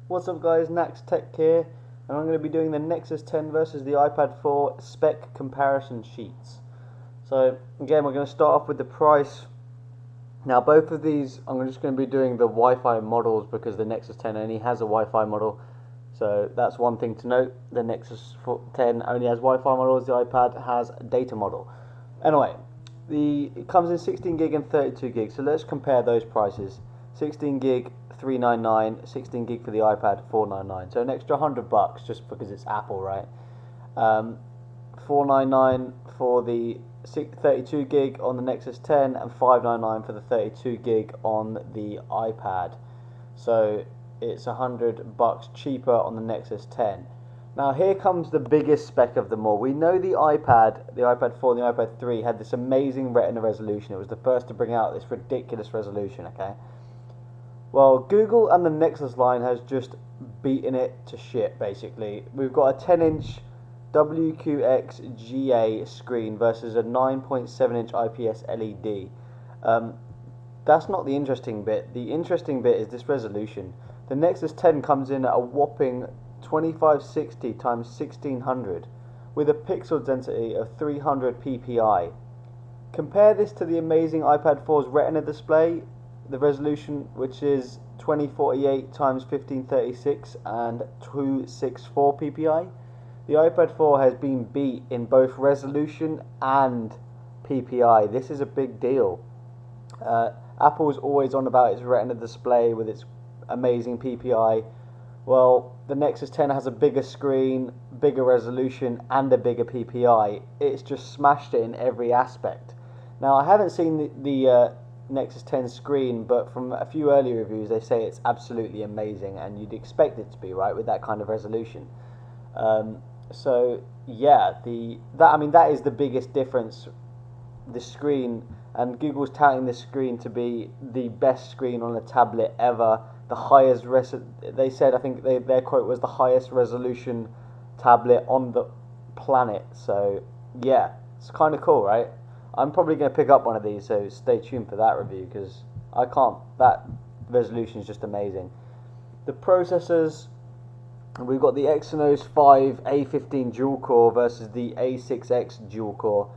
What's up guys, Nax Tech here, and I'm going to be doing the Nexus 10 versus the iPad 4 spec comparison sheets. So again, we're going to start off with the price. Now both of these, I'm just going to be doing the Wi-Fi models because the Nexus 10 only has a Wi-Fi model. So that's one thing to note, the Nexus 10 only has Wi-Fi models, the iPad has a data model. Anyway, it comes in 16 gig and 32 gig, so let's compare those prices. 16 gig $399, 16 gig for the iPad $499, so an extra $100 just because it's Apple, right? $499 for the 32 gig on the Nexus 10 and $599 for the 32 gig on the iPad. So it's $100 cheaper on the Nexus 10. Now here comes the biggest spec of them all. We know the iPad 4 and the iPad 3 had this amazing Retina resolution. It was the first to bring out this ridiculous resolution, okay? Well, Google and the Nexus line has just beaten it to shit, basically. We've got a 10-inch WQXGA screen versus a 9.7-inch IPS LED. That's not the interesting bit. The interesting bit is this resolution. The Nexus 10 comes in at a whopping 2560 times 1600 with a pixel density of 300 ppi. Compare this to the amazing iPad 4's Retina display, the resolution which is 2048 times 1536 and 264 ppi. The iPad 4 has been beat in both resolution and ppi. This is a big deal. Apple is always on about its Retina display with its amazing ppi. Well, the Nexus 10 has a bigger screen, bigger resolution, and a bigger PPI. It's just smashed it in every aspect. Now, I haven't seen the Nexus 10 screen, but from a few early reviews, they say it's absolutely amazing, and you'd expect it to be, right, with that kind of resolution. So, yeah, that is the biggest difference. The screen, and Google's touting this screen to be the best screen on a tablet ever. The highest they said, I think their quote was the highest resolution tablet on the planet. So yeah, it's kind of cool, right? I'm probably going to pick up one of these, so stay tuned for that review because that resolution is just amazing. The processors, we've got the Exynos 5 A15 dual core versus the A6X dual core.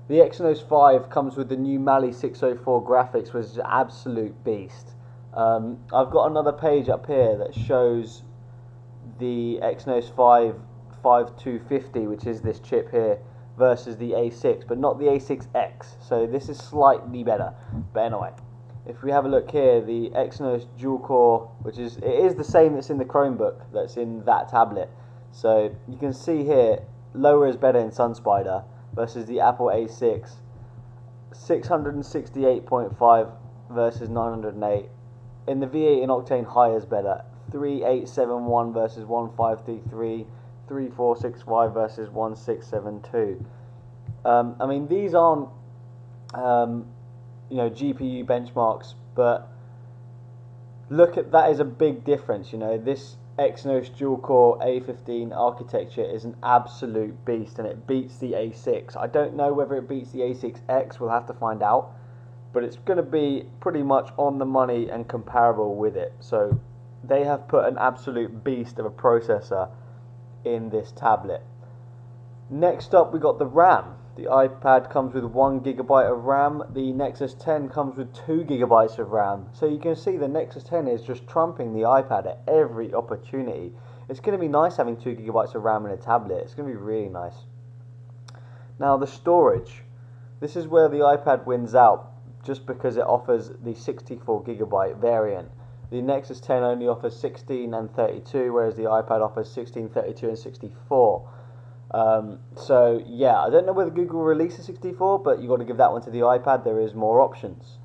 The Exynos 5 comes with the new Mali 604 graphics, which is an absolute beast. I've got another page up here that shows the Exynos 5 5250, which is this chip here, versus the A6, but not the A6X. So this is slightly better. But anyway, if we have a look here, the Exynos dual core, it is the same that's in the Chromebook, that's in that tablet. So you can see here, lower is better in SunSpider versus the Apple A6, 668.5 versus 908. In the V8 and Octane, high is better. 3871 versus 1533, 3465 versus 1672. I mean, these aren't GPU benchmarks, but look at that, is a big difference. This Exynos dual core A15 architecture is an absolute beast, and it beats the A6. I don't know whether it beats the A6X. We'll have to find out. But it's going to be pretty much on the money and comparable with it. So they have put an absolute beast of a processor in this tablet. Next up, we got the RAM. The iPad comes with 1 GB of RAM. The Nexus 10 comes with 2 GB of RAM. So you can see the Nexus 10 is just trumping the iPad at every opportunity. It's going to be nice having 2 GB of RAM in a tablet. It's going to be really nice. Now the storage. This is where the iPad wins out, just because it offers the 64 GB variant. The Nexus 10 only offers 16 and 32, whereas the iPad offers 16, 32 and 64. So yeah, I don't know whether Google will release a 64, but you've got to give that one to the iPad. There is more options.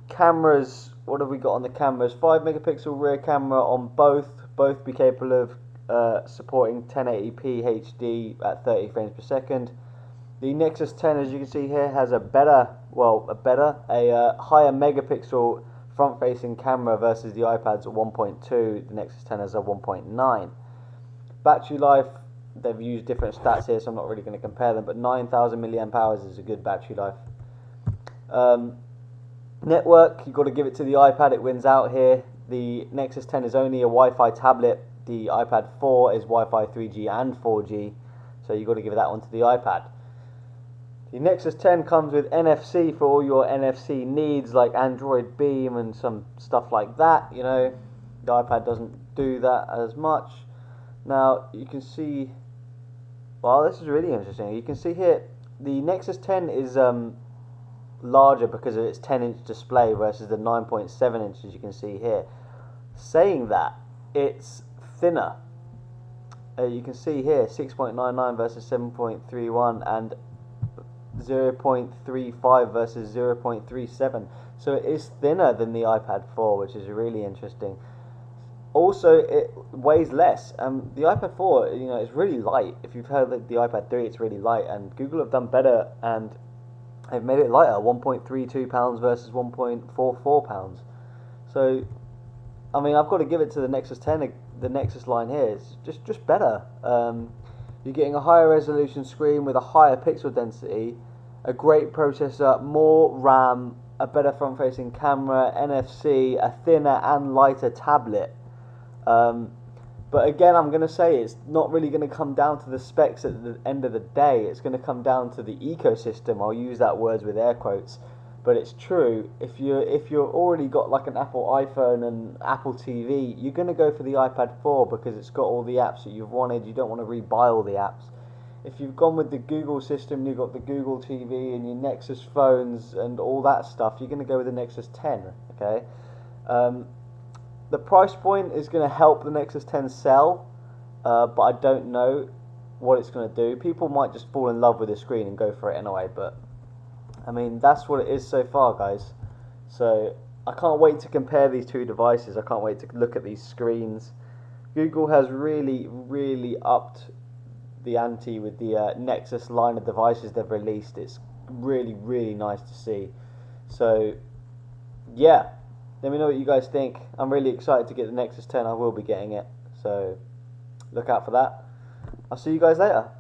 Cameras, what have we got on the cameras? 5 megapixel rear camera on both be capable of supporting 1080p HD at 30 frames per second. The Nexus 10, as you can see here, has a higher megapixel front-facing camera versus the iPad's 1.2. The Nexus 10 has a 1.9. Battery life, they've used different stats here, so I'm not really going to compare them, but 9,000 milliamp hours is a good battery life. Network, you've got to give it to the iPad, it wins out here. the Nexus 10 is only a Wi-Fi tablet. The iPad 4 is Wi-Fi 3G and 4G, so you've got to give that one to the iPad. The Nexus 10 comes with NFC for all your NFC needs, like Android Beam and some stuff like that. You know, the iPad doesn't do that as much. Now you can see, well, this is really interesting. You can see here the Nexus 10 is larger because of its 10-inch display versus the 9.7 inches you can see here. Saying that, it's thinner. You can see here 6.99 versus 7.31 and 0.35 versus 0.37. So it is thinner than the iPad 4, which is really interesting. Also, it weighs less. The iPad 4, you know, is really light. If you've heard the iPad 3, it's really light, and Google have done better, and they've made it lighter, 1.32 pounds versus 1.44 pounds. So, I mean, I've got to give it to the Nexus 10. The Nexus line here is just better. You're getting a higher resolution screen with a higher pixel density, a great processor, more RAM, a better front-facing camera, NFC, a thinner and lighter tablet. But again, I'm going to say it's not really going to come down to the specs at the end of the day. It's going to come down to the ecosystem. I'll use that words with air quotes, but it's true. If you're already got like an Apple iPhone and Apple TV, you're going to go for the iPad 4 because it's got all the apps that you've wanted. You don't want to rebuy all the apps. If you've gone with the Google system, you've got the Google TV and your Nexus phones and all that stuff, you're going to go with the Nexus 10. Okay. The price point is going to help the Nexus 10 sell, but I don't know what it's going to do. People might just fall in love with the screen and go for it anyway, but I mean, that's what it is so far, guys. So I can't wait to compare these two devices. I can't wait to look at these screens. Google has really, really upped the ante with the Nexus line of devices they've released. It's really, really nice to see. So yeah, let me know what you guys think. I'm really excited to get the Nexus 10. I will be getting it, so look out for that. I'll see you guys later.